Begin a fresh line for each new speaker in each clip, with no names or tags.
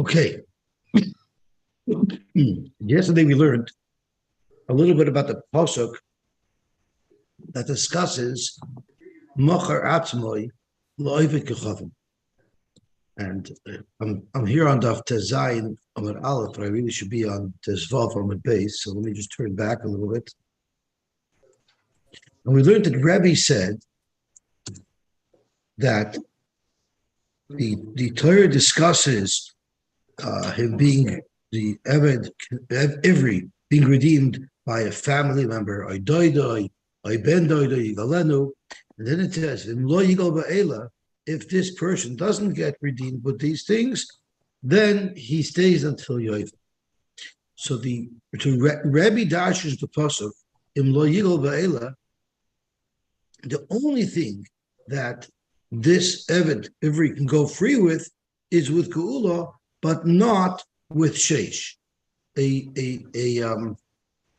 Okay. Yesterday we learned a little bit about the pasuk that discusses mocher atzmoi lo'ivik kechavim. And I'm here on Daf Tezayin Amar Aleph, but I really should be on Tezvav on the base. So let me just turn back a little bit. And we learned that Rebbe said that the Torah discusses him being the Eved Ivri being redeemed by a family member, I doidoi, I ben doidoi, Yigalenu, and then it says, Lo Yigal Ba'ela, if this person doesn't get redeemed with these things, then he stays until Yovel. So Rebbe dashes the pasuk, Im Lo Yigal Ba'ela, the only thing that this Eved Ivri can go free with is with Geula, but not with Sheish. An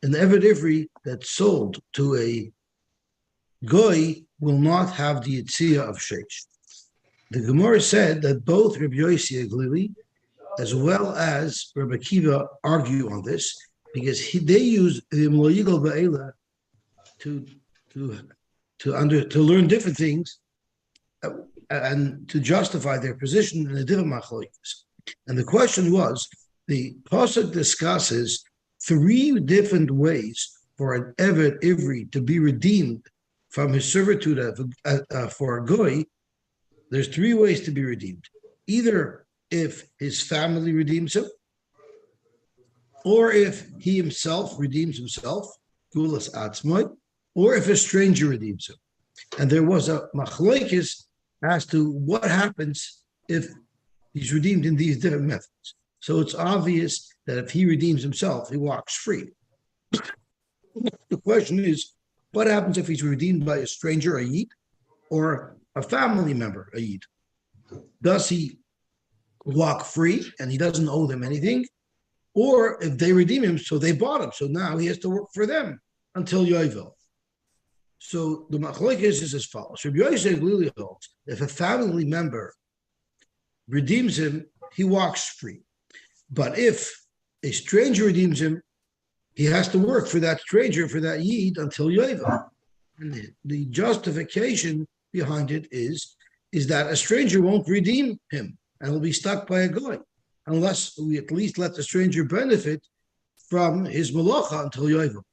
Eved Ivri that's sold to a Goy will not have the Yitzia of Sheish. The Gemara said that both Rabbi Yosy Aglili as well as Rabbi Akiva argue on this because they use the Lo Yigal Ba'ela to learn different things and to justify their position in a different machlokes. And the question was, the pasuk discusses three different ways for an Eved Ivri to be redeemed from his servitude for a goy. There's three ways to be redeemed. Either if his family redeems him, or if he himself redeems himself, gulas atzmai, or if a stranger redeems him. And there was a machlokes as to what happens if he's redeemed in these different methods. So it's obvious that if he redeems himself, he walks free. The question is, what happens if he's redeemed by a stranger, a yid, or a family member, a yid? Does he walk free and he doesn't owe them anything? Or if they redeem him, so they bought him, so now he has to work for them until Yovel. So the machlokes is as follows. Rabbi Yosy Aglili holds, if a family member redeems him, he walks free. But if a stranger redeems him, he has to work for that stranger, for that yid, until Yovel. And the justification behind it is that a stranger won't redeem him and will be stuck by a goy, unless we at least let the stranger benefit from his malacha until Yovel.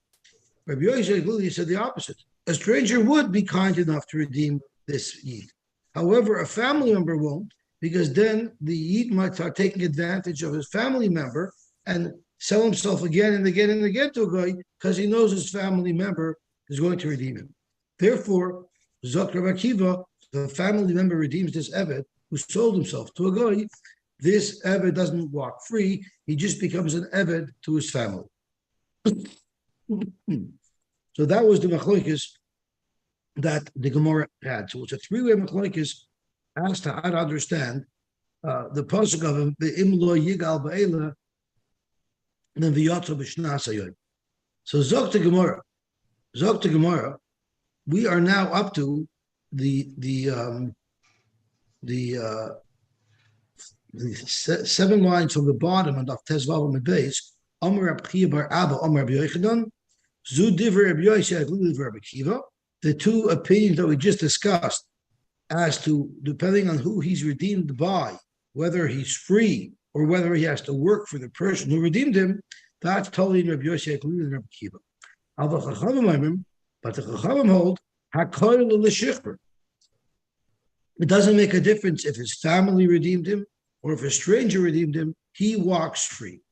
Rabbi Yosy Aglili said the opposite. A stranger would be kind enough to redeem this yid. However, a family member won't, because then the yid might start taking advantage of his family member and sell himself again and again and again to a guy because he knows his family member is going to redeem him. Therefore, Zok Rabbi Akiva, the family member redeems this Eved who sold himself to a guy. This Eved doesn't walk free. He just becomes an Eved to his family. So that was the machlokes that the Gemara had. So it's a three-way machlokes as to how to understand the pasuk of the Im Lo Yigal Ba'ela and then V'yotzo B'shnas Hayom. So Zok to Gemara, we are now up to the 7 lines from the bottom and of Tezvav and base. Amar Rab Chiya bar Abba, Amar Rabbi Yochanan, Zu Divrei Rabbi Yosy Aglili Rabbi Akiva. The two opinions that we just discussed as to depending on who he's redeemed by, whether he's free or whether he has to work for the person who redeemed him, that's totally in Rabbi Yosy Aglili and Rabbi Akiva. But the Chachamim hold Hakoil l'Shichber. It doesn't make a difference if his family redeemed him or if a stranger redeemed him, he walks free.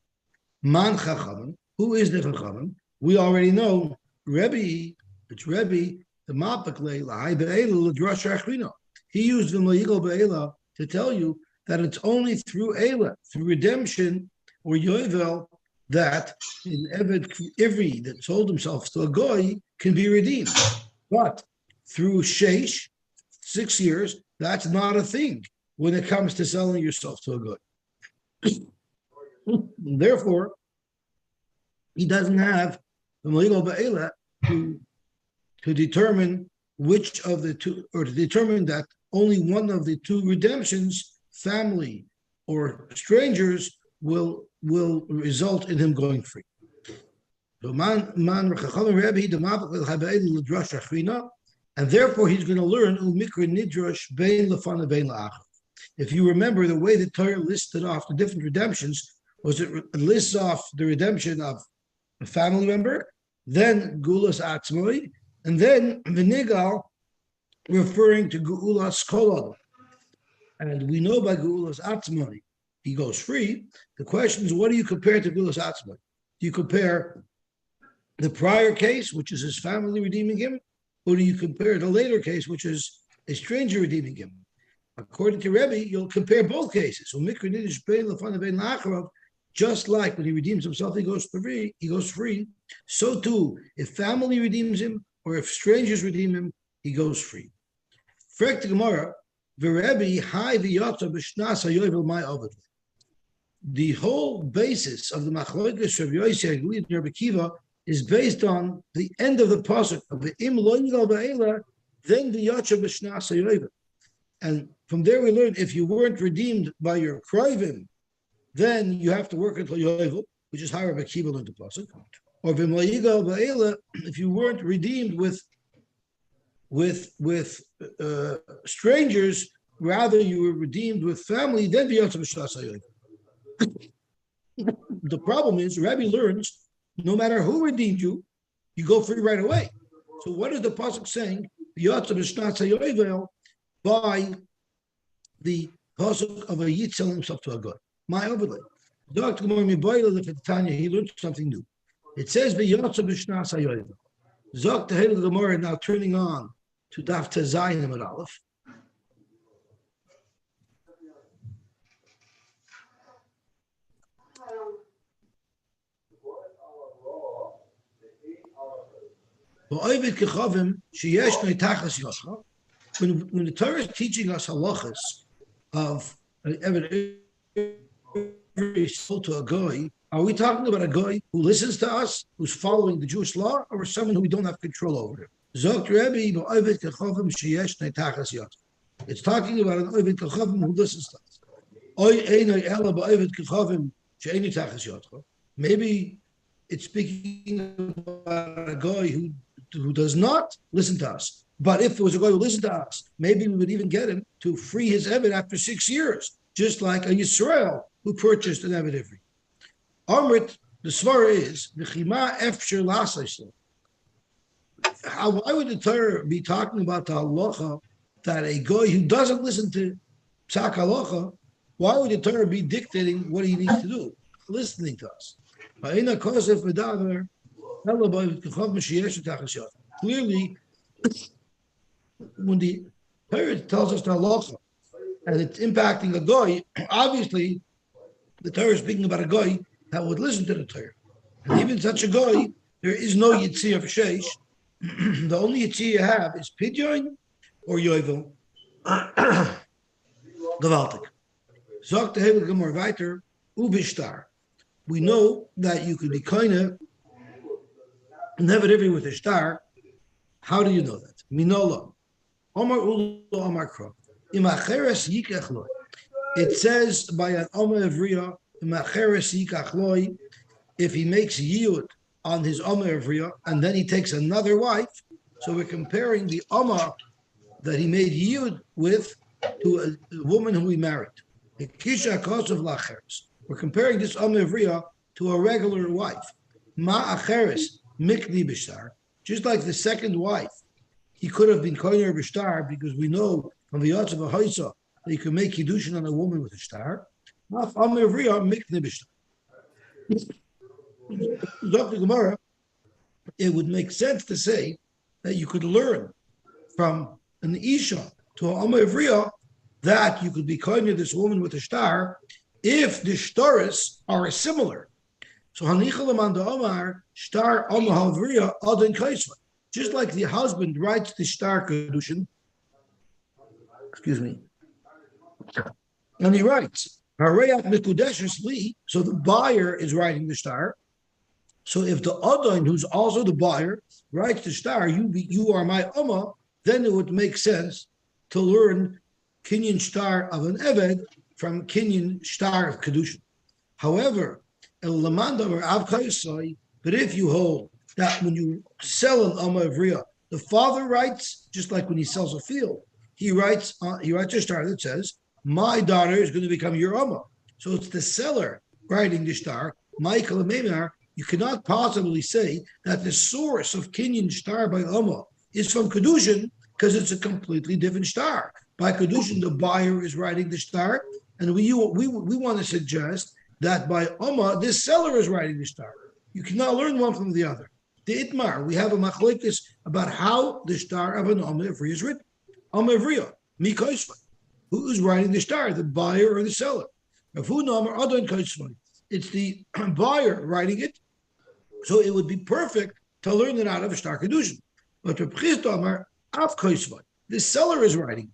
Man Chachamim, who is the Chachamim? We already know Rebbe, it's Rebbe, the Mapakle, Lahai Be'ela, L'drash Achrino. He used the Lo Yigal Ba'ela to tell you that it's only through Eila, through redemption or Yovel, that an Eved Ivri that sold himself to a Goy can be redeemed. But through Sheish, 6 years, that's not a thing when it comes to selling yourself to a Goy. Therefore, he doesn't have the Lo Yigal Ba'ela to determine which of the two, or to determine that only one of the two redemptions, family or strangers will result in him going free. So and therefore he's going to learn if you remember, the way the Torah listed off the different redemptions was it lists off the redemption of a family member, then Gulas Atzmoi, and then Vinigal referring to Gulas Kolod. And we know by Gulas Atzmoi, he goes free. The question is, what do you compare to Gulas Atzmoi? Do you compare the prior case, which is his family redeeming him, or do you compare the later case, which is a stranger redeeming him? According to Rebbe, you'll compare both cases. So just like when he redeems himself, he goes free. So too, if family redeems him or if strangers redeem him, he goes free. The whole basis of the machlokes of Yosy and Rabbi Kiva is based on the end of the pasuk of the im lo yingal ba'ela, then the yacha b'shnas hayovel. And from there we learn if you weren't redeemed by your krivim, then you have to work until yovel, which is how Rabbi Kiva learned the pasuk. Or v'im lo yingal ba'ela, if you weren't redeemed with strangers, rather you were redeemed with family, then the yacha b'shnas hayovel. The problem is, Rabbi learns, no matter who redeemed you, you go free right away. So what is the pasuk saying? By the pasuk of a yid selling himself to a god. My overlay. Dr. Tanya, he learned something new. It says Zok the Gemara, now turning on to Daf Tezayin at Aleph. When the Torah is teaching us halachas of every soul to a goy, are we talking about a goy who listens to us, who's following the Jewish law, or someone who we don't have control over him? It's talking about an oived kachavim who listens to us. Maybe it's speaking about a guy who does not listen to us. But if it was a guy who listened to us, maybe we would even get him to free his Eved after 6 years, just like a Yisrael who purchased an Eved Ivri. Amrit, the svara is, why would the Torah be talking about the halacha that a guy who doesn't listen to psak halacha, why would the Torah be dictating what he needs to do, listening to us? Clearly, when the Torah tells us the halacha and it's impacting a goy, obviously the Torah is speaking about a goy that would listen to the Torah. And even such a goy, there is no yitziyah for sheish. The only yitziyah you have is pidyon or yovel. Gewaltig. Zok the Hebel Gemor weiter, ubishtar. We know that you could be kind never every with a star. How do you know that? Minola. Omar Ulo Omar Kro. Imacheres yikachloi. It says by an Omar Evriya, Imacheres yikachloi, if he makes yiyut on his Omar Evriya and then he takes another wife, so we're comparing the Omar that he made yiyut with to a woman who he married. Kisha Kosov Lacheres. We're comparing this Omar Evriya to a regular wife. Ma Acheres Mikni Bishtar. Just like the second wife, he could have been koiner b'shtar because we know from the Yotzav HaHoisa that you can make Kiddushin on a woman with a star. Dr. Gemara, it would make sense to say that you could learn from an Isha to an Amar Evriya that you could be koiner this woman with a star if the shtaris are similar. So Hanichalam the Omar, Star Omar Havriya, Adon Kaisva. Just like the husband writes the Star Kiddushin, excuse me, and he writes, Harayat Mikudeshes Li, so the buyer is writing the star. So if the Adon, who's also the buyer, writes the star, you are my Omar, then it would make sense to learn Kinyan star of an Eved from Kinyan Star of Kedushin. However, but if you hold that when you sell an Amma Ivriya, the father writes, just like when he sells a field, he writes a star that says, my daughter is going to become your Amma. So it's the seller writing the star, Michael Memar. You cannot possibly say that the source of Kinyan star by Amma is from Kedushin, because it's a completely different star. By Kedushin, the buyer is writing the star, and we want to suggest that by Amma, this seller is writing the star. You cannot learn one from the other. The Itmar, we have a machlokes about how the star of an Amma Ivriya is written. Amma Ivriya, Mikoisva. Who is writing the star, the buyer or the seller? It's the buyer writing it, so it would be perfect to learn it out of a star Kedushin. But the seller is writing.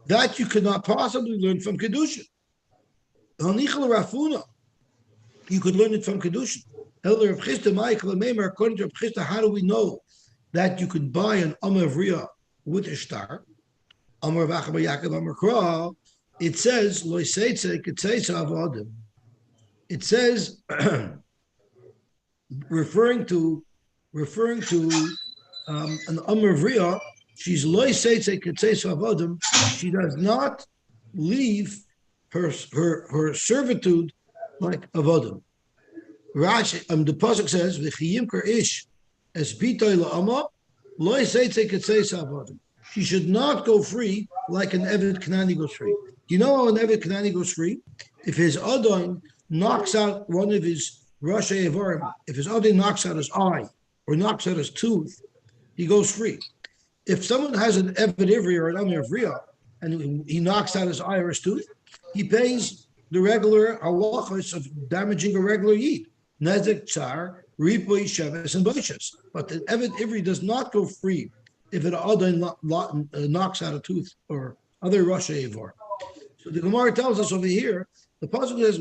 That you could not possibly learn from Kedushin. You could learn it from Kedushin. According to Rav Chisda, how do we know that you could buy an Amma Ivriya with a star? It says, it says, referring to an Amma Ivriya, she's loy seitze ketzeis avodim. She does not leave her servitude like avodim. Rashi, the pasuk says, "V'chiyimker ish es bitoy la'ama loy seitze ketzeis avodim." She should not go free like an Eved Kanani goes free. Do you know how an Eved Kanani goes free? If his Adon knocks out one of his Rosh Evarim, if his Adon knocks out his eye or knocks out his tooth, he goes free. If someone has an Eved Ivri or an Amir Ivriya and he knocks out his eye or his tooth, he pays the regular halachos of damaging a regular yid. Nezek, Tsar, Ripoy, Sheves, and Boishes. But the Eved Ivri does not go free if an Adon knocks out a tooth or other Rosh Evar. So the Gemara tells us over here, the pasuk says,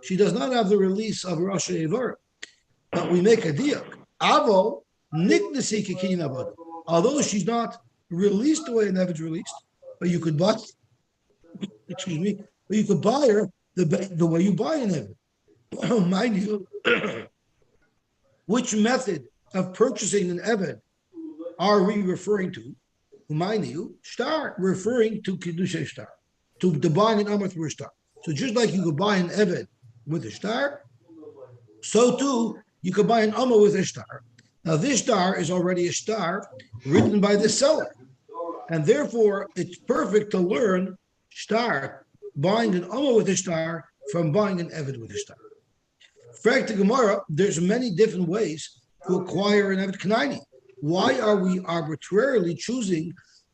she does not have the release of Rosh Evar. But we make a diak. Avo, niknesi kikin avodim. Although she's not released the way an Eved's released, but you could buy, but you could buy her the way you buy an Eved. Mind you, which method of purchasing an Eved are we referring to? Mind you, star, referring to Kiddushay star, to the buying an Amma through a star. So just like you could buy an Eved with a star, so too you could buy an Amma with a star. Now this star is already a star written by the seller, and therefore it's perfect to learn star, buying an Amma with a star from buying an Eved with a star. Fact to Gemara, there's many different ways to acquire an Eved Kanani. Why are we arbitrarily choosing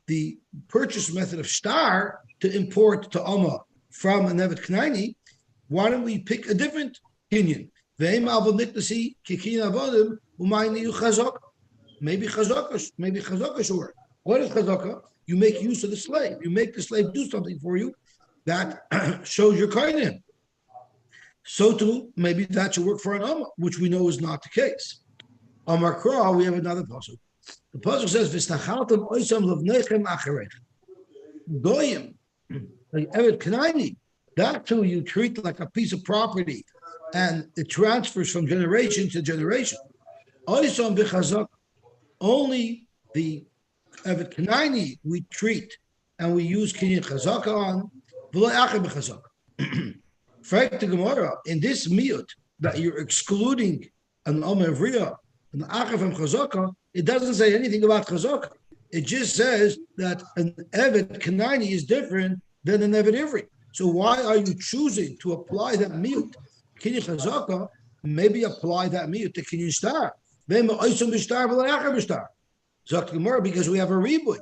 the purchase method of star to import to Amma from an Eved Kanani? Why don't we pick a different Kinyan? Maybe chazaka, sure. What is chazaka? You make use of the slave. You make the slave do something for you that shows your kindness. So too, maybe that should work for an Amma, which we know is not the case. Amar Kra, we have another pasuk. The pasuk says, "V'stachaltem oisam levnechem acharech." Goyim, like Eved Kanani, that too you treat like a piece of property, and it transfers from generation to generation. Oisam b'chazak, only the Eved Kanani we treat and we use kinyan chazaka on. V'lo acher b'chazak. Fact to Gemara, in this miyut that you're excluding an Amma Ivriya, an Acher from Chazaka, it doesn't say anything about Chazaka. It just says that an Eved Kanani is different than an Eved Ivri. So why are you choosing to apply that miyut? Kinyan Chazaka, maybe apply that miyut to Kinyan Star. Zok Gemara, because we have a riboy.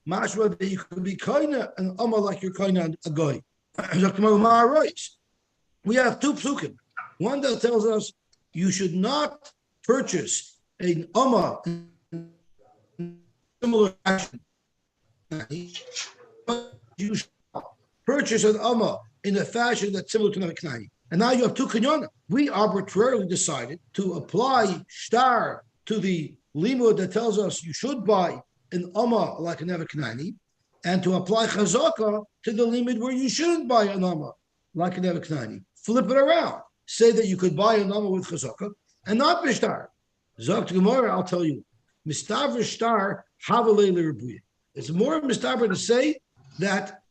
Mashma that you could be kaina and Amma like you're kaina a guy. We have two psukim. One that tells us you should not purchase an Amma similar action. You should purchase an Amma in a fashion that's similar to another Knai. And now you have two Kinyana. We arbitrarily decided to apply star to the limud that tells us you should buy an Amma like an Eved Kanani, and to apply chazaka to the limit where you shouldn't buy an amma, like an Evet Knani. Flip it around. Say that you could buy an amma with chazaka and not bishtar. Zok Gemara, I'll tell you, mistav shtar havalei l'rebuya. It's more mistaver to say that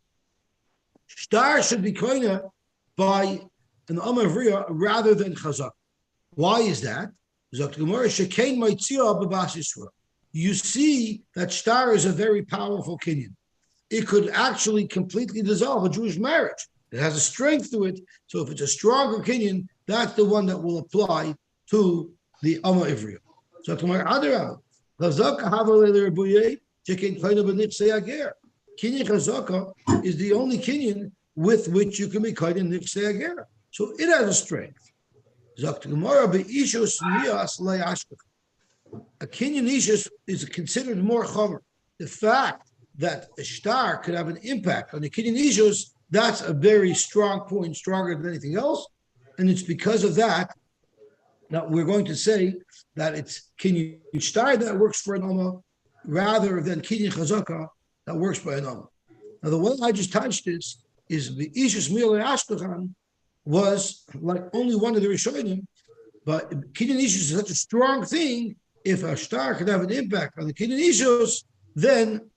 shtar should be koina by an amma vriya rather than chazaka. Why is that? Zok Gemara, shekain maitzia b'bas Yisrael. You see that shtar is a very powerful kinyan. It could actually completely dissolve a Jewish marriage. It has a strength to it. So if it's a stronger kinyan, that's the one that will apply to the Amma Ivriya. So Gemara Adarav, Chazaka havalei l'rebuya shekain koina b'nichsei ager. Kinyan chazaka is the only kinyan with which you can be koina nichsei ager. So it has a strength. Zok Gemara beishus miyas le'ashkach. A kinyan ishus is considered more chomer. The fact that a shtar could have an impact on the kinyan ishus, that's a very strong point, stronger than anything else. And it's because of that we're going to say that it's kinyan shtar that works for an amma rather than kinyan chazaka that works by an amma. Now the way I just touched this is the ishus miyas le'ashkach was like only one of the Rishonim, but kinyan ishus is such a strong thing. If a shtar could have an impact on the kinyan ishus, then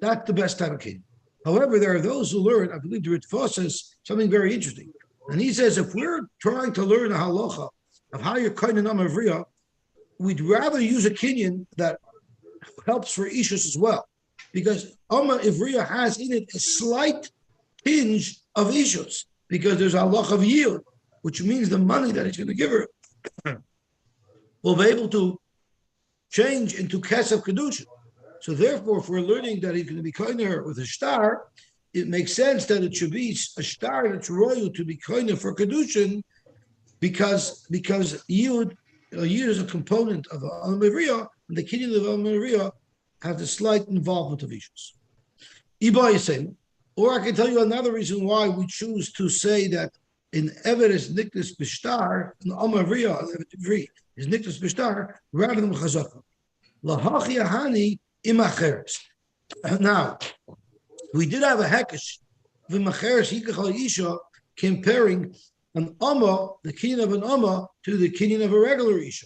that's the best type of kinyan. However, there are those who learn, I believe the Ritva says something very interesting. And he says, if we're trying to learn a halacha of how you're koinen Amma Ivriya, we'd rather use a kinyan that helps for ishus as well. Because Amma Ivriya has in it a slight tinge of ishus, because there's a halacha of yield, which means the money that he's going to give her will be able to change into kesef kedushin. So therefore, if we're learning that he's going to be koiner with a shtar, it makes sense that it should be a shtar that's royal to be koiner for kedushin, because yud is a component of Amma Ivriya, and the kinyan of Amma Ivriya has a slight involvement of issues. Iba Yisem, or I can tell you another reason why we choose to say that in Evet is nikdas b'shtar, in Amma Ivriya, Evet is nikdas b'shtar rather than chazaka. Lahachi ahani imacheres. Now, we did have a hekesh v'macheres hikachal isha comparing an amma, the kinyan of an amma, to the kinyan of a regular isha.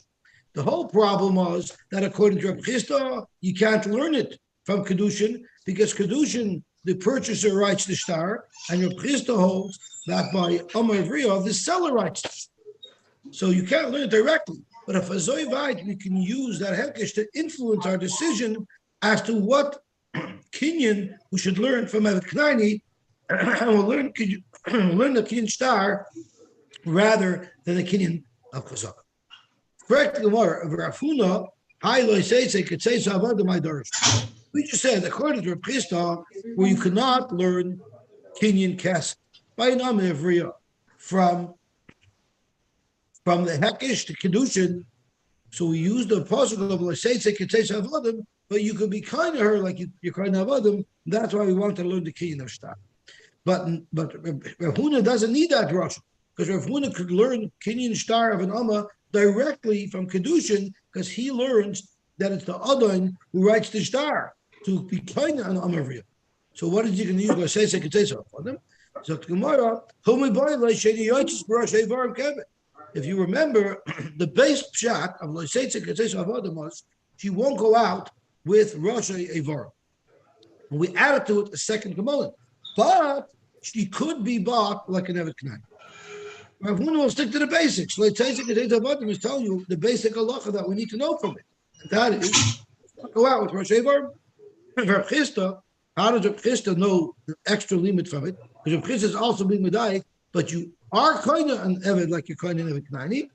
The whole problem was that according to Reb Chisda, you can't learn it from kedushin because kedushin, the purchaser writes the shtar, and Reb Chisda holds that by Amma Ivriya, the seller writes it. So you can't learn it directly. But if a zoivite, we can use that hekesh to influence our decision as to what kinyan we should learn from Evet Knani, and we'll learn the kinyan shtar rather than the kinyan of chazaka. Correct Gemara of Rav Huna, we just said according to Reb Chisda, where you cannot learn kinyan kes by an Amma Ivriya from the hekesh to kedushin. So we use the pasuk of l'seitze ketzeis avodim, but you could be kind to her like you're kind to avodim. That's why we want to learn the kinyan of shtar. But Rav Huna doesn't need that drasha, because Rav Huna could learn kinyan shtar of an Amma directly from kedushin, because he learns that it's the adon who writes the shtar to be kind on Amma Ivriya. So what is he going to use? L'seitze ketzeis avodim. So Gemara, if you remember, the base pshat of Loiseitze Ketzeis Avodim was she won't go out with Rosh Eivar. We added to it a second component, but she could be bought like an Evet Knani. Rav Huna will stick to the basics. Loiseitze Ketzeis Avodim is telling you the basic halacha that we need to know from it. And that is, go out with Rosh Eivar. Rav Chisda, how does Rav Chisda know the extra limit from it? Because Rav Chisda is also being medayik, but you are kind of an Eved like you're kind of an Evet Knani.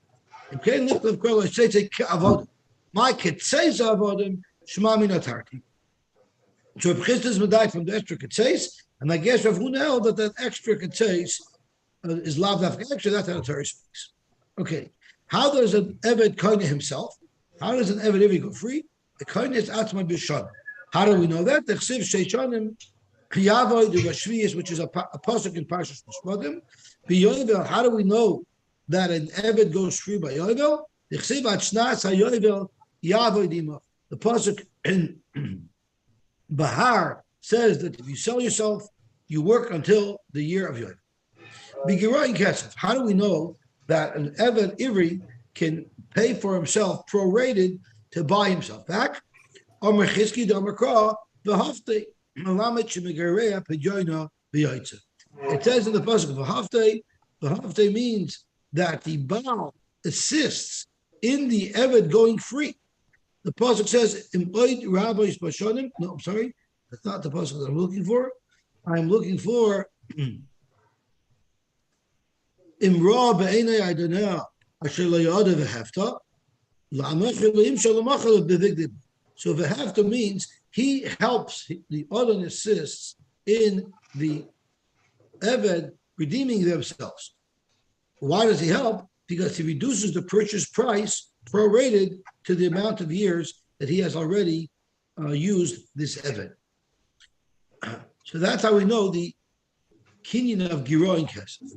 And Kain Lichtav Kol Loiseitze Avodim. My Ketzeis Avodim Shema Min Atarti. So Rav Chisda is medayik from the extra Ketzeis, and I guess Rav Huna held that extra Ketzeis is lav dafka extra. That's how the Torah speaks. Okay, how does an Eved kind of himself? How does an Eved Ivri go free? The kind is Atzma B'Shon. How do we know that? The Chsiv Sheishanim Kiyavoy the Rashviyas, which is a pasuk in Parshas Mishpatim. B'Yovel, how do we know that an Eved goes free by Yovel? The Chsiv Atshnas HaYovel Yavoy Dima. The pasuk in Bahar says that if you sell yourself, you work until the year of Yom. B'girayin kesef. How do we know that an Eved Ivri can pay for himself prorated to buy himself back? Omer Chizki d'Omer v'haftei malamet shemigareya pejoyna v'yaitze. It says in the pasuk v'haftei means that the Baal assists in the Eved going free. The pasuk says im oid rabbis bashonim. No, I'm sorry, that's not the pasuk that I'm looking for. I'm looking for Imra be'enei Adonai asher lo yada v'hefta la'amech Elohim shalomachal b'vigdim. So v'hefta means he helps, the Adon assists in the Eved redeeming themselves. Why does he help? Because he reduces the purchase price prorated to the amount of years that he has already used this Eved. So that's how we know the kinyan of Giroin Kesef.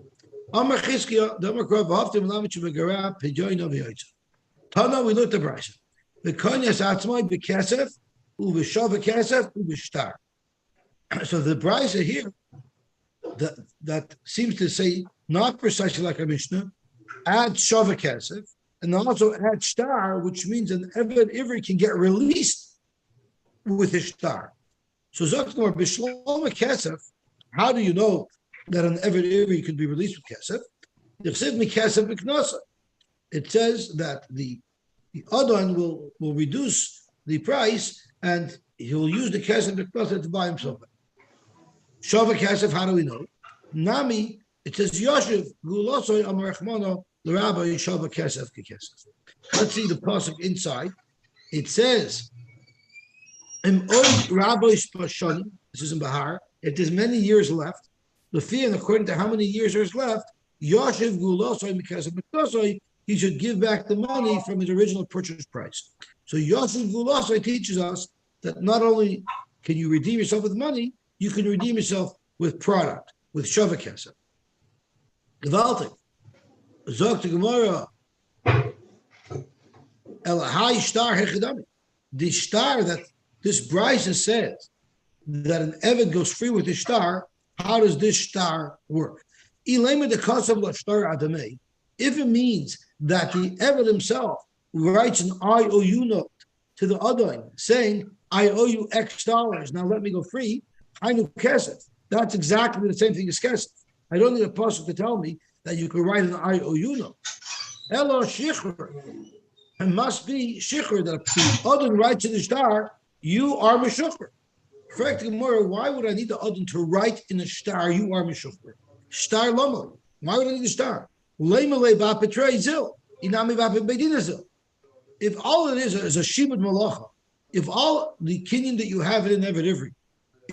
Amar Chizkiya, the Amar Krav, Haftim Lamich Megara, Pejoin of Yaitza. Tana, we looked at the Brisa. The Kanyas Atzmai Bekesef, Uveshav Kesef, Uveshtar. So the Brisa here that seems to say not precisely like a Mishnah, add Shav Kesef, and also add Shtar, which means an Eved Ivri can get released with his Shtar. So Zakmar Bishlom Kesef, how do you know that an Eved Ivri could be released with Kesef? It says that the Adon will reduce the price and he'll use the Kesef B'Knosah to buy himself. Shava Kesef, how do we know? Nami, it says Yoshiv Gulosoi Amarachmano L'Rabbi Shava Kesef Kekesef. Let's see the pasuk inside. It says this is in Bahar. If there's many years left, and according to how many years there's left, Yoshiv Gulosoi because of B'Knosah, he should give back the money from his original purchase price. So Yoshiv Gulosoi teaches us that not only can you redeem yourself with money, you can redeem yourself with product, with Shava Kesef. Gewaltig. Zog to Gemara. Elahai Shtar Hechidami. The star that this Brisa says that an Eved goes free with the star, how does this star work? If it means that the Eved himself writes an IOU note to the Adon saying, I owe you X dollars, now let me go free, I know Kesef. That's exactly the same thing as Kesef. I don't need a pasuk to tell me that you can write an IOU note. Elo Shichr. It must be Shichr that if the Adon writes in the star, you are Meshukhr. Why would I need the Adon to write in the star, you are Meshukhr? Star Lomali. Why would I need the star? If all it is a Shibud Malacha, if all the kinyan that you have in Eved Ivri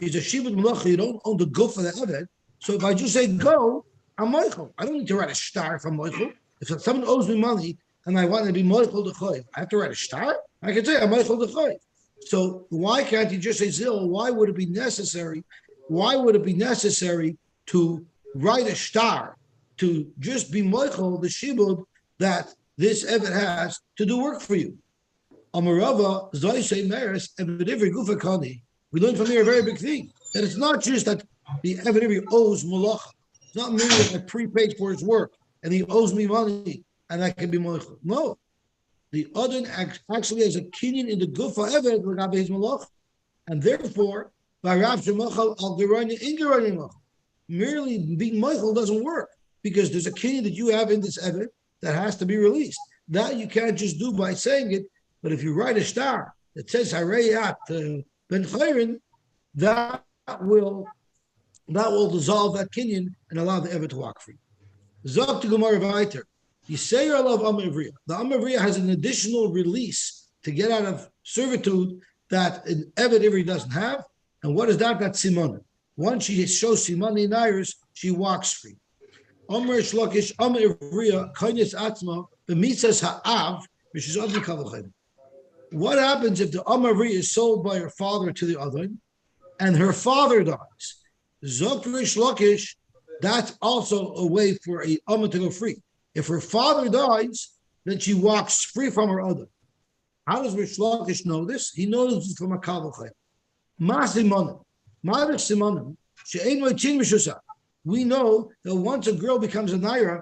is a Shibud Malacha, you don't own the goof of the Eved. So if I just say go, I'm Moichel. I don't need to write a star if I'm Moichel. If someone owes me money and I want to be Moichel D'Choiv, I have to write a star? I can say I'm Moichel D'Choiv. So why can't you just say Zil? Why would it be necessary? Why would it be necessary to write a star to just be Moichel, the Shibud that this Eved has to do work for you? Amarava, Zoyshe Meres, and B'divri Gufa Kani. We learned from here a very big thing, that it's not just that the Eved Ivri owes Malacha. It's not merely that I prepaid for his work and he owes me money and I can be Moichel. No. The Adon actually has a kinyan in the Gufa Eved L'gabe his Malacha. And therefore, by Rav Shemachal al Gerani in Gerani Machal, merely being Moichel doesn't work because there's a kinyan that you have in this Eved that has to be released. That you can't just do by saying it, but if you write a star that says Harayat Ben Chayrin, that will dissolve that kinyan and allow the Eved to walk free. Zok to Gemara Vayter. You say your love Amavriya. The Amavriya has an additional release to get out of servitude that an Eved Ivri doesn't have. And what is that? That's Simon. Once she shows Simon in Iris, she walks free. Amr Shlokish Amavriya Kanyas Atzma B'mitzas Ha'av, which is Adli Kavachem. What happens if the Amavriya is sold by her father to the other, and her father dies? Zok Rish Lakish, that's also a way for a Amma to go free. If her father dies, then she walks free from her other. How does Rish Lakish know this? He knows this from a Kavachem. Masimon. We know that once a girl becomes a naira,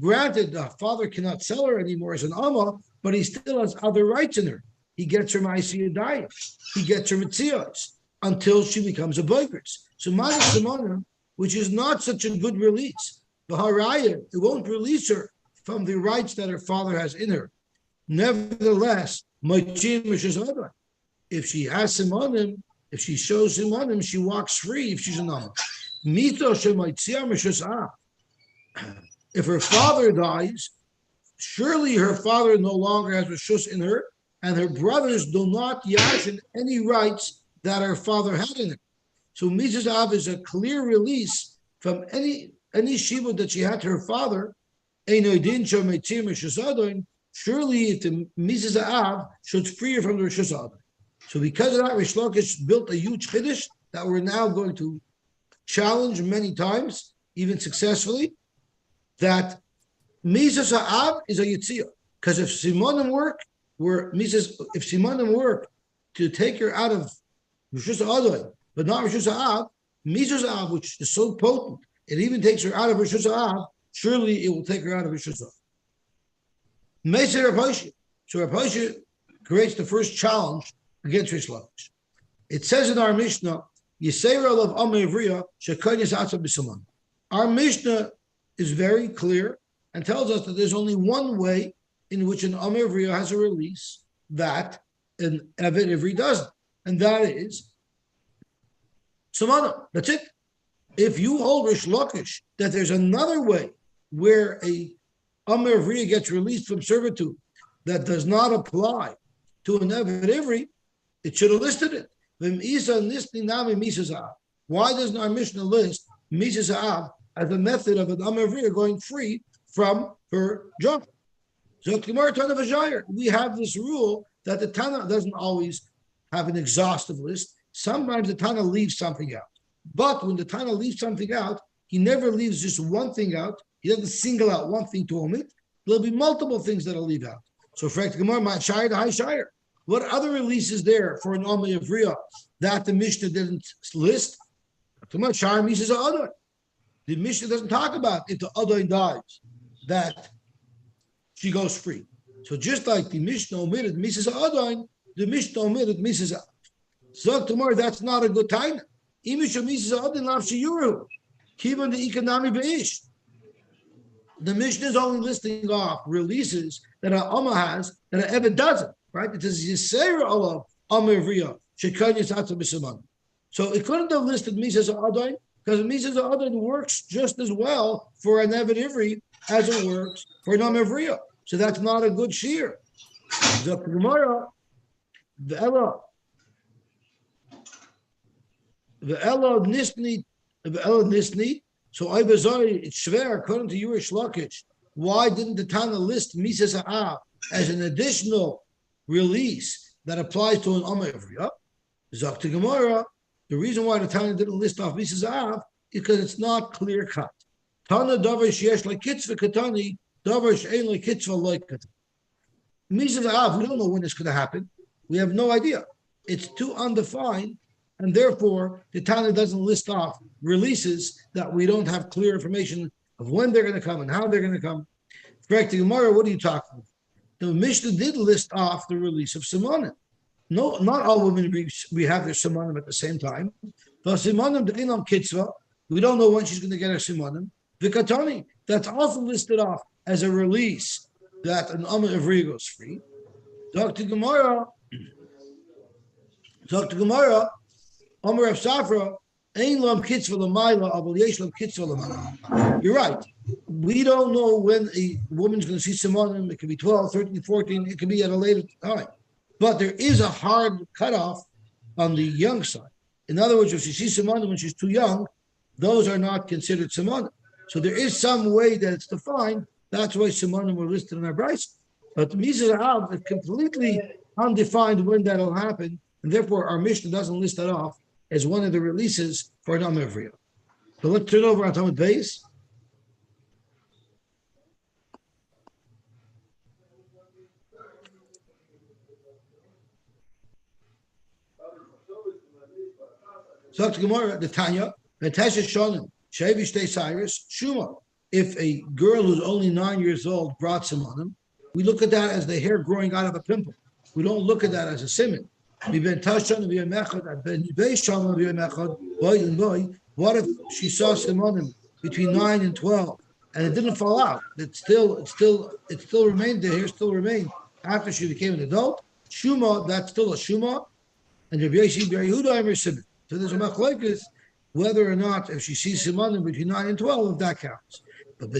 granted the father cannot sell her anymore as an amma, but he still has other rights in her. He gets her ma'asiyah, he gets her mitzias until she becomes a boikers. So Malik Simonim, which is not such a good release, the haraya, it won't release her from the rights that her father has in her. Nevertheless, if she has simonim, if she shows simonim, she walks free if she's an amma. If her father dies, surely her father no longer has reshus in her, and her brothers do not yashin any rights that her father had in her. So Mrs. Av is a clear release from any shibud that she had to her father. Surely, if the Mrs. Av should free her from the reshus Adon. So because of that, Rish Lakish built a huge chiddush that we're now going to challenge many times, even successfully, that Mrs. Av is a yitziyah. Because if Simonim work, if Simonim work to take her out of Rishus Adon, but not Rishus Av, Mrs. Av, which is so potent, it even takes her out of Rishus Av, surely it will take her out of Rishus Av. Meisei Rav Hoshea. So Rav Hoshea creates the first challenge against Rish Lakish. It says in our Mishnah, Yisrael of Amevriya Shekonyas Atzah B'Siman. Our Mishnah is very clear and tells us that there's only one way in which an Amevriya has a release that an Eved Ivri doesn't, and that is Samana. That's it. If you hold Rish Lakish that there's another way where a Amevriya gets released from servitude that does not apply to an Eved Ivri, it should have listed it. Why doesn't our Mishnah list Mrs. Av as a method of an Amavriya going free from her job? So we have this rule that the Tana doesn't always have an exhaustive list. Sometimes the Tana leaves something out. But when the Tana leaves something out, he never leaves just one thing out. He doesn't single out one thing to omit. There'll be multiple things that'll leave out. So for Gemara, my shire to high shire. What other release is there for an Amay of Riyah that the Mishnah didn't list? The Mishnah doesn't talk about if the Adon dies, that she goes free. So just like the Mishnah omitted Mrs. Adon, the Mishnah omitted Mrs. Ad. Zok tomorrow, that's not a good time. Mrs. Adon lav sheyuru. Kivan the economy beish. The Mishnah is only listing off releases that an Amma has that an Eved doesn't. Right? It says Yisera Olav Amevriya Shekanyas Atzah B'Siman. So it couldn't have listed Mrs. Adon because Mrs. Adon works just as well for an Eved Ivri as it works for an Amevriya. So that's not a good shear. The Gemara, the Ella Nisni. So I Ibazari, it's schwer according to Yurish Lakish. Why didn't the Tana list Mrs. Av as an additional release that applies to an Amma Ivriya? Zakta Gemara, the reason why the Tana didn't list off Mrs. Av is because it's not clear cut. Tana davar sheyesh like kitzva katani, davar she'ein like kitzva like katani. Mrs. Av, we don't know when it's going to happen. We have no idea. It's too undefined, and therefore the Tana doesn't list off releases that we don't have clear information of when they're going to come and how they're going to come. Correct, Gemara, what are you talking about? The Mishnah did list off the release of Simonim. No, not all women we have their Simonim at the same time. But Simonim de'inam kitzva, we don't know when she's going to get her Simonim. Vikatani, that's also listed off as a release that an Amma Ivri goes free. Dr. Gemara, Amar of Safra, Ein lam kitzva l'mayla, aval yesh lam kitzva l'mayla. You're right. We don't know when a woman's going to see Simonim. It could be 12, 13, 14. It could be at a later time. But there is a hard cutoff on the young side. In other words, if she sees Simonim when she's too young, those are not considered Simonim. So there is some way that it's defined. That's why Simonim were listed in our Bryce. But Mizah Av is completely undefined when that'll happen. And therefore, our Mishnah doesn't list that off as one of the releases for an Amevriya. So let's turn over on Talmud Beis. So the Gemara, the Tanya, Shuma. If a girl who's only 9 years old brought simanim, we look at that as the hair growing out of a pimple. We don't look at that as a siman. What if she saw simanim between 9 and 12 and it didn't fall out? It still remained. The hair still remained after she became an adult. Shuma, that's still a shuma, and Rabbi Yosy Bar Yehuda siman. So there's a machlokes whether or not if she sees simanim between 9 and 12, if that counts. But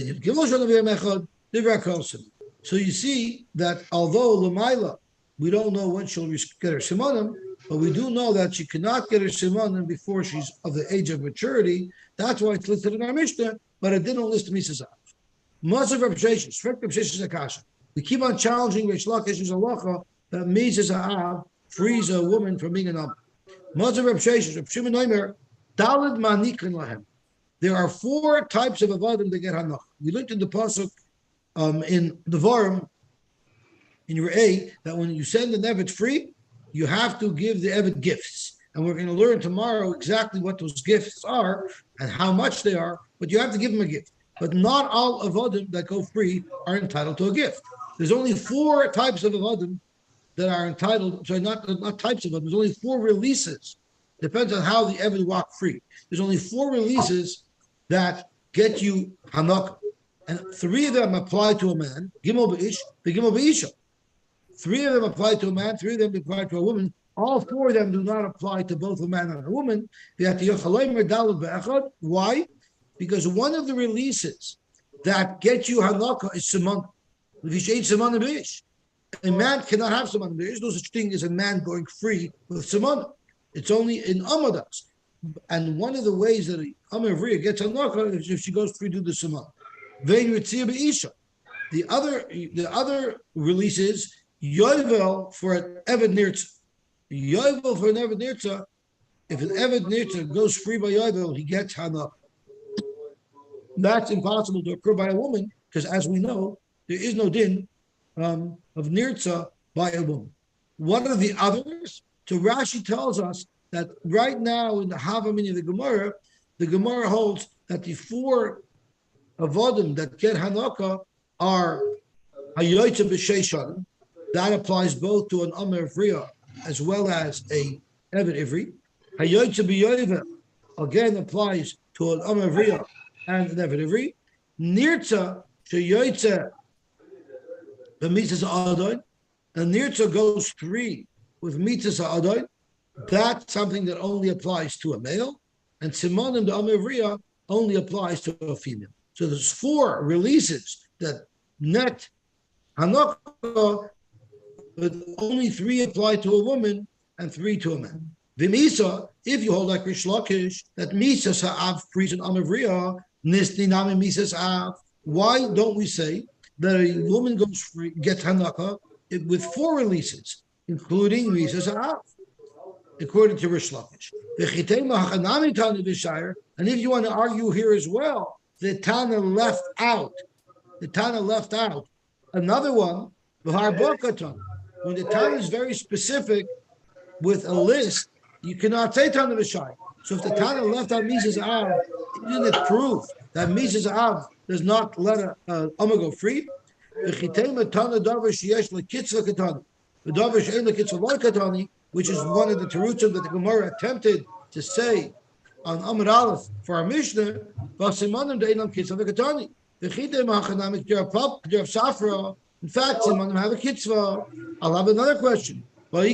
so you see that although Lamaila, we don't know when she'll get her simanim, but we do know that she cannot get her simanim before she's of the age of maturity. That's why it's listed in our Mishnah, but it didn't list Misas Av. Massive reputation, strict reputation Akasha. We keep on challenging Reish Lakish's halacha that Misas Av frees a woman from being an Am. Massive reputation, Reb Shimon Omer, Daled Manikin Lahem. There are 4 types of avodim that get hanach. We looked in the pasuk in the Varim, in your A, that when you send an eved free, you have to give the eved gifts. And we're going to learn tomorrow exactly what those gifts are and how much they are, but you have to give them a gift. But not all avodim that go free are entitled to a gift. There's only 4 types of avodim that are entitled, sorry, not types of avodim, there's only 4 releases. Depends on how the eved walk free. There's only 4 releases that get you hanaka, and 3 of them apply to a man. Gimel b'ish, the gimel b'isha. 3 of them apply to a man. 3 of them apply to a woman. All 4 of them do not apply to both a man and a woman. Why? Because one of the releases that get you hanaka is siman. A man cannot have siman. There is no such thing as a man going free with siman. It's only in amadas. And one of the ways that the Amavriya gets hanaka is if she goes free to the Simon. The other release is Yovel for an Eved Nirtza. Yovel for an Eved Nirtza, if an Eved Nirtza goes free by Yovel, he gets hanaka. That's impossible to occur by a woman, because as we know, there is no din of Nirtza by a woman. What are the others? So Rashi tells us that right now in the Havamini of the Gemara holds that the 4 avodim that get hanaka are hayoyta b'sheishan. That applies both to an Amar Vriya as well as a Eved Ivri. Hayoyta b'yoyve again applies to an Amar Vriya and an Eved Ivri. Nirtza sheyoyta b'mitzas ha'adon. And Nirtza goes free with mitzas ha'adon. That's something that only applies to a male, and Simonim the Amavriya only applies to a female. So there's 4 releases that net hanaka, but only 3 apply to a woman and 3 to a man. V'misa, if you hold like Rish Lakish, that misas ha'av frees an Amavriya, nisni nami misas ha'av. Why don't we say that a woman goes free, gets hanaka with 4 releases, including misas ha'av? According to Rish Lakish. And if you want to argue here as well, the Tana left out another one, when the Tana is very specific with a list, you cannot say Tana V'shai. So if the Tana left out Mises Av, isn't it proof that Mises Av does not let a Amma go free? Which is one of the terutzim that the Gemara attempted to say on Amud Aleph for our Mishnah. In fact, simanim have a kitzvah. I'll have another question. One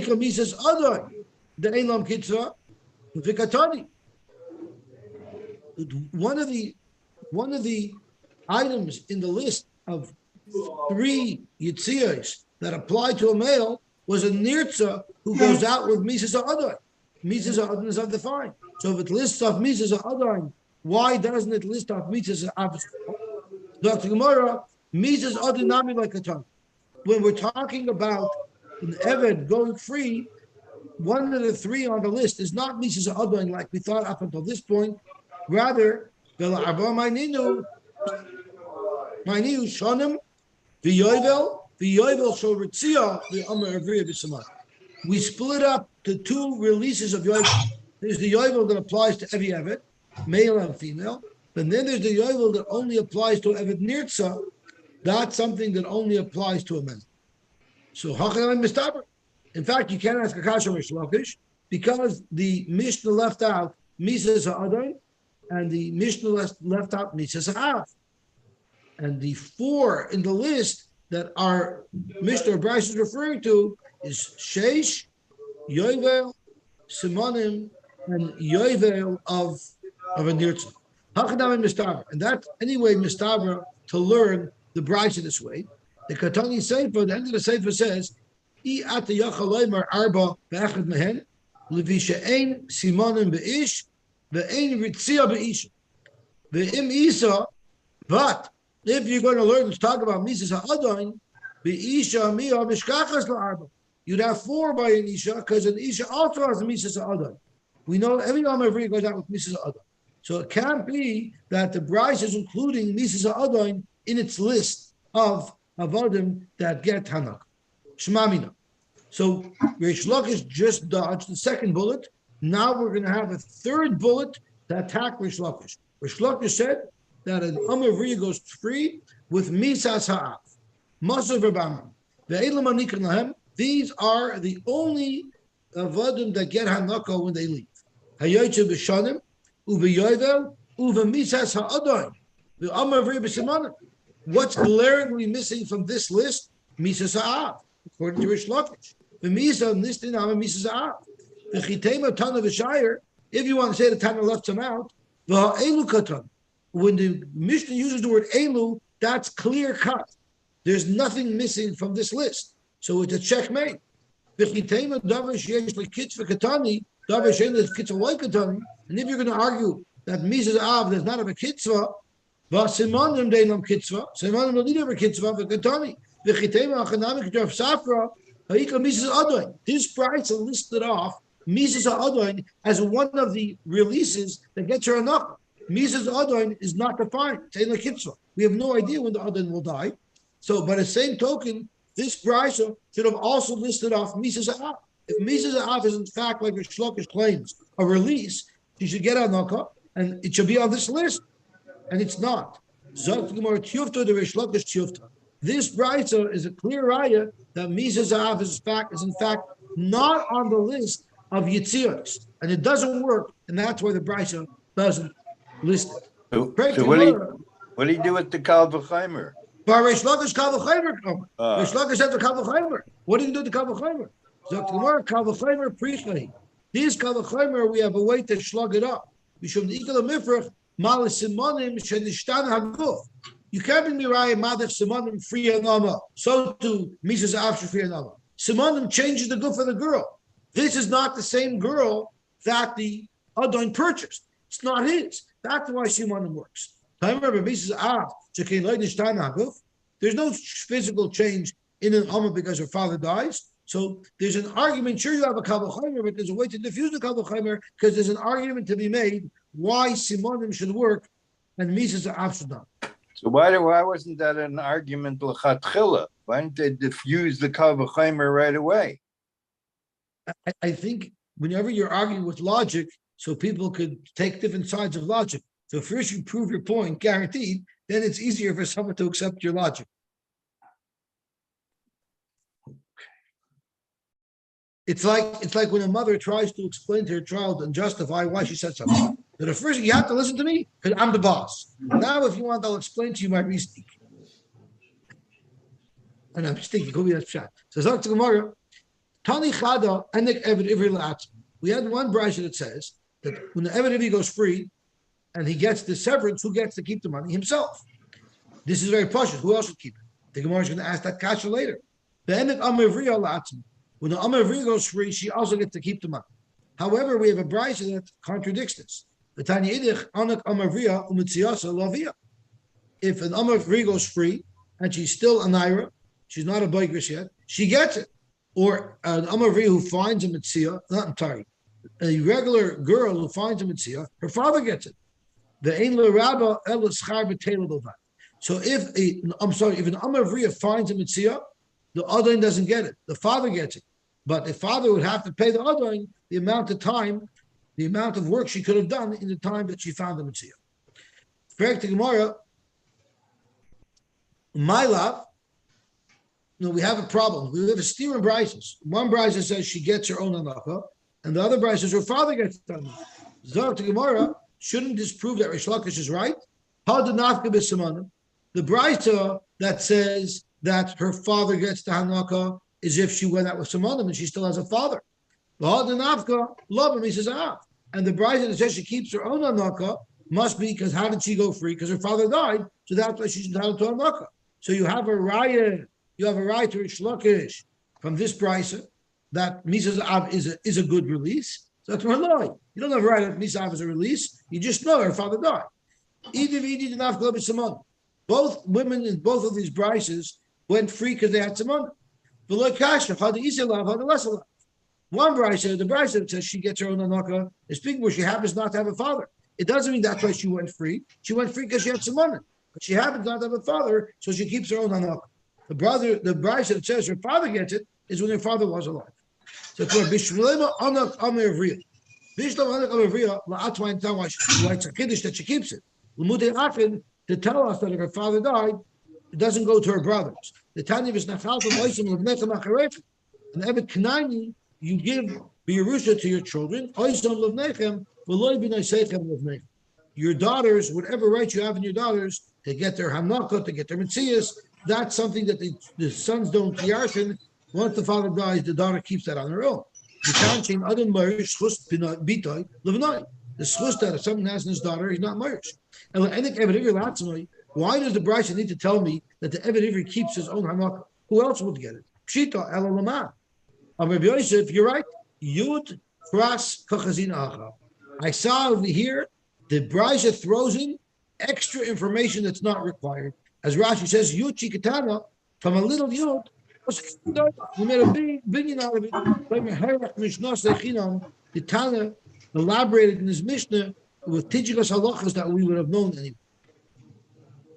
of the items in the list of 3 yitziyos that apply to a male was a nirtza who goes out with Mises Ha'adon. Mises Ha'adon is undefined. So if it lists off Mises Ha'adon, why doesn't it list off Mises Ha'adon? Dr. Gemara, Mises Ha'adon nami like a tongue. When we're talking about an Eved going free, one of the 3 on the list is not Mises Ha'adon like we thought up until this point. Rather, Ma'ninu Shonim, V'yovel, we split up to 2 releases of Yovel. There's the yovel that applies to every evet, male and female. And then there's the yovel that only applies to evet nirtza. That's something that only applies to a man. So hachanami mistaber. In fact, you can't ask a kasha Rish Lakish because the Mishnah left out misas ha'adai, and the Mishnah left out misas ha'av. And the four in the list that our Mishnah Bryce is referring to is Sheish, Yovel, Simonim, and Yovel of a Nirtzah. Hachanami mistaber. And that's anyway mistaber to learn the Bryce in this way. The Katani Sefer, the end of the Sefer says, I at the Yachaloimer Arba Be'echad Mehen, Levisha Simonim Be'ish, Ve'ein Ritzia Be'ish. Ve'im Isa, but if you're going to learn to talk about Mises Ha'adain, Be'isha Miya Mishkachas La'arba. You'd have four by an Isha, because an Isha also has a Mises Ha'adain. We know every Amavri goes out with Mises Ha'adain. So it can't be that the Bryce is including Mises Ha'adain in its list of Avodim that get Hanak. Shmamina. So Reish Lakish just dodged the second bullet. Now we're going to have a third bullet to attack Reish Lakish. Reish Lakish said that an Amavri goes free with Misas Ha'av. Masav Rabbanim. Ve'elam Anikan Lahem. These are the only Avodim that get Hanaka when they leave. Hayoyche B'shanim, Uve'yovel, Uve'misas Ha'adon. Ve'amavri B'simanim. What's glaringly missing from this list? Misas Ha'av, according to Reish Lakish. The Misa listed on Misas Ha'av. The Chitema Tana V'Shire, if you want to say the Tana left some out, V'ha'elu Katan. When the Mishnah uses the word Elu, that's clear cut. There's nothing missing from this list. So it's a checkmate. And if you're going to argue that Misas Ha'av does not have a kitzvah, Simonim deinam kitzvah. Simonim don't need every kitzvah for Katani. V'chitema achanamik derf safra ha'ikla misas adoin. This price is listed off misas adoin as one of the releases that gets her enough. Misas adoin is not defined. It's in the kitzvah. We have no idea when the adoin will die. So, by the same token, this price should have also listed off misas ha'av. If misas ha'av is in fact, like Reish Lakish claims, a release, she should get anaka, and it should be on this list. And it's not. This brayso is a clear raya that Misas Ha'av is in fact not on the list of Yitzios, and it doesn't work, and that's why the brayso doesn't list it.
So what do you do with the Kal V'chaimer?
Reish Lakish Kal V'chaimer. Reish Lakish said the Kal V'chaimer. What do you do with the Kal V'chaimer? Zok Gemara Kal V'chaimer Prichai. This Kal V'chaimer, we have a way to slug it up. We should equal the mifrach. You can't be mirayim madach simonim free anama. So too, Misas Ha'av free anama. Simonim changes the goof of the girl. This is not the same girl that the Adon purchased. It's not his. That's why Simonim works. I remember Misas Ha'av. There's no physical change in an Amma because her father dies. So there's an argument. Sure, you have a Kal V'chaimer, but there's a way to diffuse the Kal V'chaimer because there's an argument to be made why Simonim should work and Misas Ha'av should not.
So why wasn't that an argument l'chatchila? Why didn't they diffuse the Kal V'chaimer right away?
I think whenever you're arguing with logic, so people could take different sides of logic. So first you prove your point, guaranteed, then it's easier for someone to accept your logic. It's like when a mother tries to explain to her child and justify why she said something. But at first, you have to listen to me because I'm the boss. Now, if you want, I'll explain to you my mistake. And I'm mistaken. Could be that shot. So, Zok Gemara, Tani Chada Enek Eved Ivri La'atzmi. We had one brayso that says that when the Eved Ivri goes free and he gets the severance, who gets to keep the money? Himself. This is very precious. Who else would keep it? The Gemara is going to ask that kasha later. The Enek Amavri La'atzmi. When the Amavri goes free, she also gets to keep the money. However, we have a brayso that contradicts this. If an Amavri goes free and she's still a naira, she's not a boigrish yet, she gets it. Or an Amavri who finds a mitzvah, not entirely, a regular girl who finds a mitzvah, her father gets it. So if an Amavri finds a mitzvah, the Adain doesn't get it. The father gets it. But the father would have to pay the Adain the amount of time the amount of work she could have done in the time that she found the Mitzvah. Fair to Gemara, my love, we have a problem. We have a steer in Bryces. One Bryce says she gets her own anaka, and the other Bryce says her father gets the anaka. Zok to Gemara, shouldn't this prove that Rish Lakish is right? The Bryce that says that her father gets the hanaka is if she went out with Simonim and she still has a father. He says, and the Bryce that says she keeps her own hanaka must be because how did she go free? Because her father died, so that's why she's entitled to hanaka. So you have a raya. You have a right to Rish Lakish from this Bryce that Misa's Av is a good release. So that's Maloi. You don't have a right that Misa Av is a release. You just know her father died. Both women in both of these Bryces went free because they had Simon. One Bryce, the Bryce that says she gets her own anaka, is speaking where she happens not to have a father. It doesn't mean that's why she went free. She went free because she had Simon. But she happens not to have a father, so she keeps her own anaka. The Bryce that says her father gets it is when her father was alive. So it's Bishvulema Anak Amir Vriya. Bishlam Anak Amir Vriya, La'atwain Tawai, why it's a Kiddush that she keeps it. L'mudei Achin, to tell us that if her father died, it doesn't go to her brothers. The Tanya is Nachal from Oisim Levnechem Acharef. And Evet Knani, you give B'Yerusha to your children, Oisim Levnechem, V'loi B'Noisechem Levnechem. Your daughters, whatever right you have in your daughters, to get their Hanaka, to get their Metzias, that's something that the sons don't yarshin. Once the father dies, the daughter keeps that on her own. You can't change other marriage, the schus that if someone has in his daughter, he's not marriage. And why does the Bryce need to tell me that the Eved Ivri keeps his own hanaka? Who else would get it? Pshita elalama. Rabbi Yosef, you're right. Yud pras kachazin acha. I saw over here the Bryce throws in extra information that's not required. As Rashi says, Yud Chikatana, from a little Yud, we made a big binyan out of it. The Tana elaborated in his Mishnah with Tijikas halachas that we would have known anyway.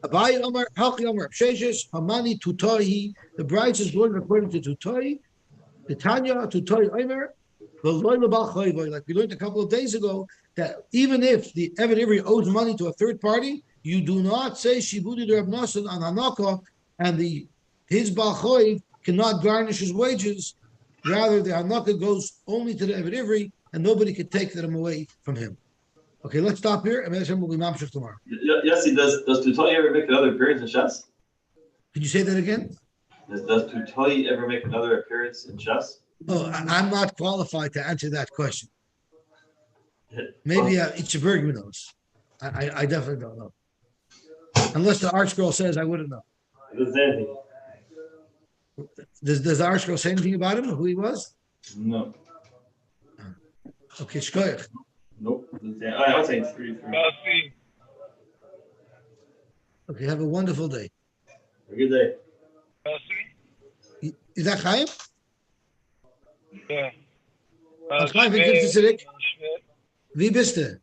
Abai Amar, Halki Amar, Sheshes, Hamani Tutai, the brides is learned according to Tutai, the Tanya Tutai Aimer, the Loila Balchayvoy, like we learned a couple of days ago, that even if the Eved Ivri owes money to a third party, you do not say Shibudi Reb Nasan on Hanaka, and his Balchoiv cannot garnish his wages. Rather, the Hanaka goes only to the Eved Ivri, and nobody can take them away from him. Okay, let's stop here, and we'll be mamshech tomorrow.
Yossi, does Tutoi ever make another appearance in Shas?
Could you say that again?
Does Tutoi ever make another appearance in Shas?
Oh, I'm not qualified to answer that question. Maybe Itchaberg knows. I definitely don't know. Unless the art scroll says I wouldn't know.
It doesn't say anything.
Does the art scroll say anything about him, who he was?
No.
Okay, shkoyach.
Nope. I was saying 3.
Okay, have a wonderful day.
Have a good day.
Is that Chaim?
Yeah.
Chaim, wie bist du? Wie bist du?